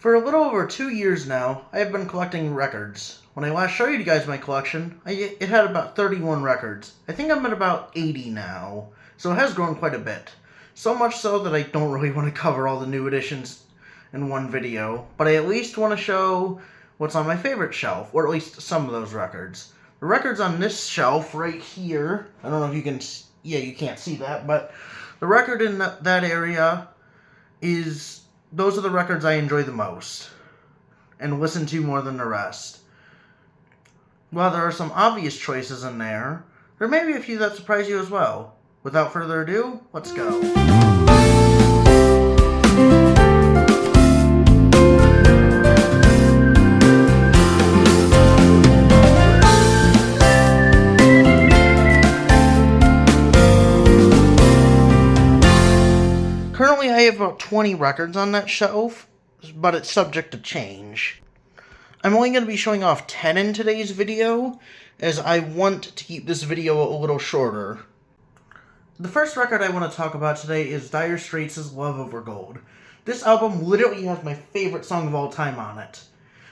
For a little over 2 years now, I have been collecting records. When I last showed you guys my collection, it had about 31 records. I think I'm at about 80 now, so it has grown quite a bit. So much so that I don't really want to cover all the new additions in one video, but I at least want to show what's on my favorite shelf, or at least some of those records. The records on this shelf right here, I don't know if you can, yeah, you can't see that, but the record in that area those are the records I enjoy the most and listen to more than the rest. While there are some obvious choices in there may be a few that surprise you as well. Without further ado, let's go. Currently, I have about 20 records on that shelf, but it's subject to change. I'm only going to be showing off 10 in today's video, as I want to keep this video a little shorter. The first record I want to talk about today is Dire Straits' Love Over Gold. This album literally has my favorite song of all time on it,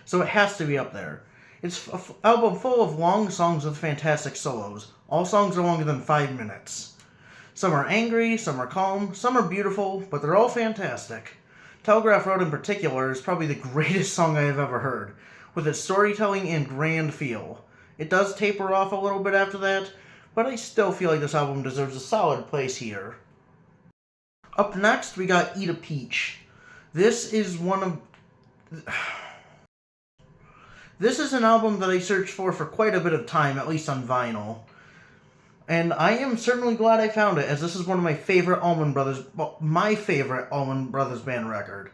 so it has to be up there. It's an album full of long songs with fantastic solos. All songs are longer than 5 minutes. Some are angry, some are calm, some are beautiful, but they're all fantastic. Telegraph Road in particular is probably the greatest song I have ever heard, with its storytelling and grand feel. It does taper off a little bit after that, but I still feel like this album deserves a solid place here. Up next, we got Eat a Peach. This is an album that I searched for quite a bit of time, at least on vinyl. And I am certainly glad I found it, as this is one of my favorite my favorite Allman Brothers Band record.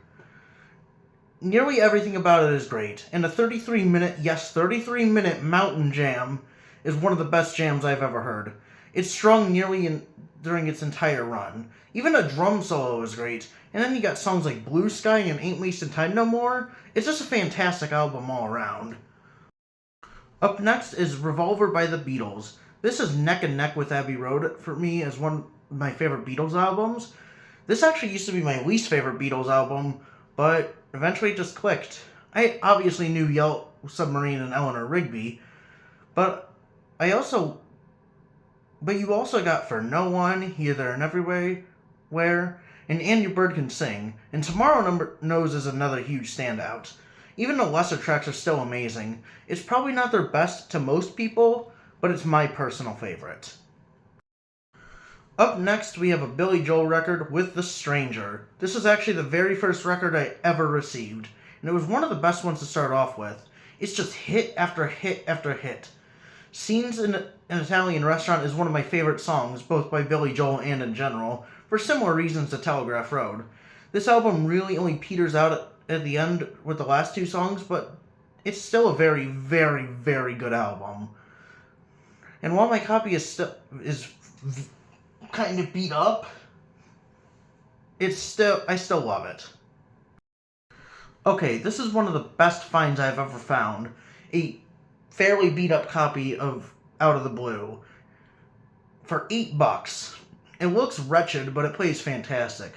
Nearly everything about it is great, and the 33-minute Mountain Jam is one of the best jams I've ever heard. It's strung during its entire run. Even a drum solo is great, and then you got songs like Blue Sky and Ain't Wasting Time No More. It's just a fantastic album all around. Up next is Revolver by the Beatles. This is neck and neck with Abbey Road for me as one of my favorite Beatles albums. This actually used to be my least favorite Beatles album, but eventually it just clicked. I obviously knew Yellow Submarine and Eleanor Rigby, but you also got For No One, Here, There, and Everywhere, and Your Bird Can Sing, and Tomorrow Knows is another huge standout. Even the lesser tracks are still amazing. It's probably not their best to most people, but it's my personal favorite. Up next, we have a Billy Joel record with The Stranger. This is actually the very first record I ever received, and it was one of the best ones to start off with. It's just hit after hit after hit. Scenes in an Italian Restaurant is one of my favorite songs, both by Billy Joel and in general, for similar reasons to Telegraph Road. This album really only peters out at the end with the last two songs, but it's still a very, very, very good album. And while my copy is kind of beat up, I still love it. Okay, this is one of the best finds I've ever found. A fairly beat up copy of Out of the Blue for $8. It looks wretched, but it plays fantastic.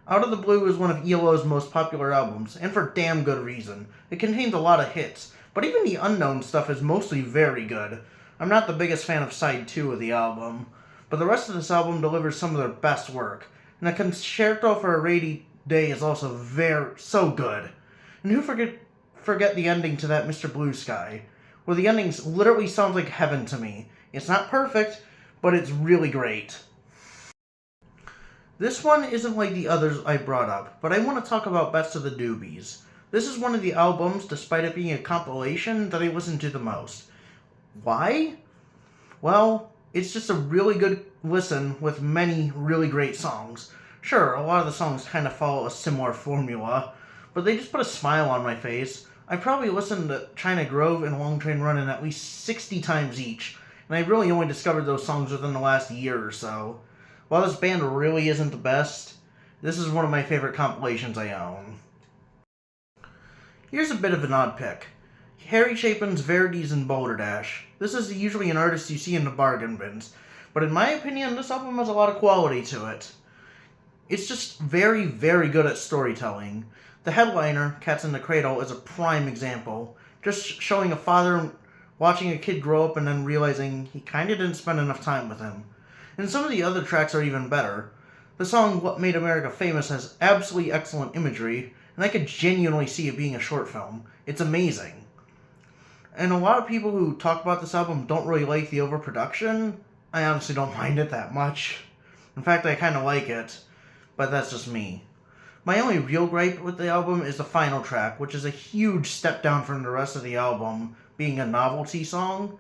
Out of the Blue is one of ELO's most popular albums, and for damn good reason. It contains a lot of hits, but even the unknown stuff is mostly very good. I'm not the biggest fan of side 2 of the album, but the rest of this album delivers some of their best work, and the Concerto for a Rainy Day is also so good. And who forget the ending to that Mr. Blue Sky, where the ending literally sounds like heaven to me. It's not perfect, but it's really great. This one isn't like the others I brought up, but I want to talk about Best of the Doobies. This is one of the albums, despite it being a compilation, that I listen to the most. Why? Well, it's just a really good listen with many really great songs. Sure, a lot of the songs kind of follow a similar formula, but they just put a smile on my face. I probably listened to China Grove and Long Train Runnin' at least 60 times each, and I really only discovered those songs within the last year or so. While this band really isn't the best, this is one of my favorite compilations I own. Here's a bit of an odd pick. Harry Chapin's Verities and Balderdash. This is usually an artist you see in the bargain bins, but in my opinion, this album has a lot of quality to it. It's just very, very good at storytelling. The headliner, Cats in the Cradle, is a prime example, just showing a father watching a kid grow up and then realizing he kinda didn't spend enough time with him. And some of the other tracks are even better. The song What Made America Famous has absolutely excellent imagery, and I could genuinely see it being a short film. It's amazing. And a lot of people who talk about this album don't really like the overproduction. I honestly don't mind it that much. In fact, I kinda like it, but that's just me. My only real gripe with the album is the final track, which is a huge step down from the rest of the album, being a novelty song.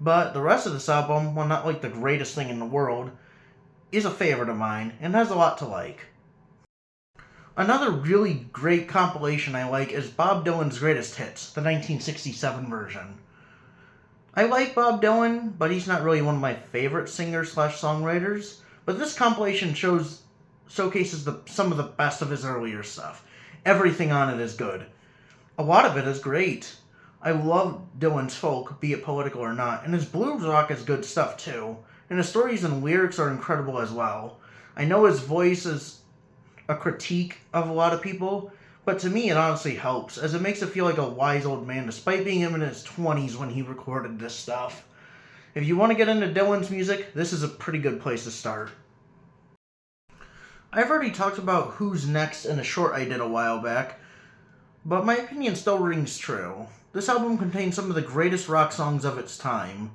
But the rest of this album, while not like the greatest thing in the world, is a favorite of mine, and has a lot to like. Another really great compilation I like is Bob Dylan's Greatest Hits, the 1967 version. I like Bob Dylan, but he's not really one of my favorite singers/songwriters, but this compilation showcases some of the best of his earlier stuff. Everything on it is good. A lot of it is great. I love Dylan's folk, be it political or not, and his blues rock is good stuff too, and his stories and lyrics are incredible as well. I know his voice is a critique of a lot of people, but to me it honestly helps, as it makes it feel like a wise old man despite being him in his 20s when he recorded this stuff. If you want to get into Dylan's music, this is a pretty good place to start. I've already talked about Who's Next in a short I did a while back, but my opinion still rings true. This album contains some of the greatest rock songs of its time,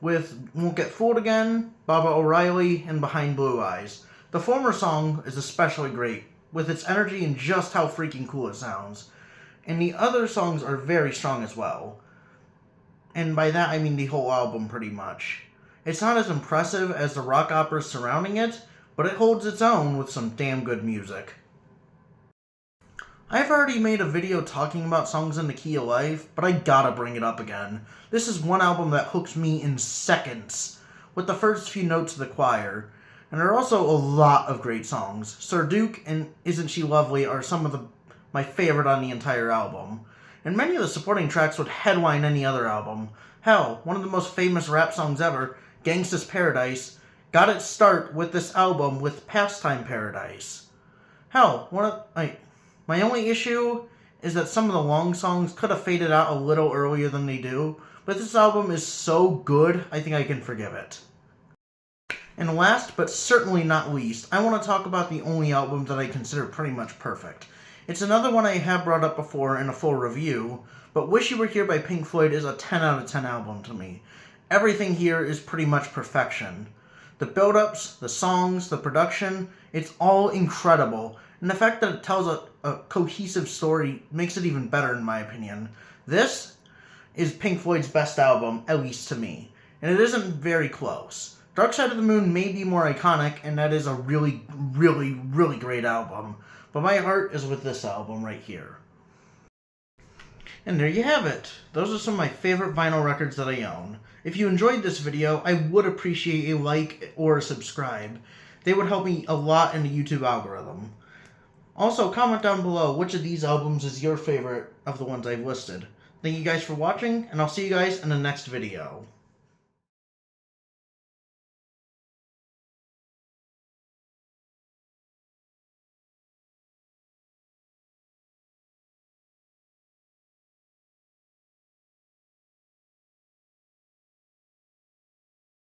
with Won't Get Fooled Again, Baba O'Riley, and Behind Blue Eyes. The former song is especially great, with its energy and just how freaking cool it sounds. And the other songs are very strong as well. And by that I mean the whole album pretty much. It's not as impressive as the rock operas surrounding it, but it holds its own with some damn good music. I've already made a video talking about Songs in the Key of Life, but I gotta bring it up again. This is one album that hooks me in seconds, with the first few notes of the choir. And there are also a lot of great songs. Sir Duke and Isn't She Lovely are some of my favorite on the entire album. And many of the supporting tracks would headline any other album. Hell, one of the most famous rap songs ever, Gangsta's Paradise, got its start with this album with Pastime Paradise. Hell, my only issue is that some of the long songs could have faded out a little earlier than they do, but this album is so good, I think I can forgive it. And last, but certainly not least, I want to talk about the only album that I consider pretty much perfect. It's another one I have brought up before in a full review, but Wish You Were Here by Pink Floyd is a 10 out of 10 album to me. Everything here is pretty much perfection. The build-ups, the songs, the production, it's all incredible. And the fact that it tells a cohesive story makes it even better in my opinion. This is Pink Floyd's best album, at least to me. And it isn't very close. Dark Side of the Moon may be more iconic, and that is a really, really, really great album. But my heart is with this album right here. And there you have it. Those are some of my favorite vinyl records that I own. If you enjoyed this video, I would appreciate a like or a subscribe. They would help me a lot in the YouTube algorithm. Also, comment down below which of these albums is your favorite of the ones I've listed. Thank you guys for watching, and I'll see you guys in the next video.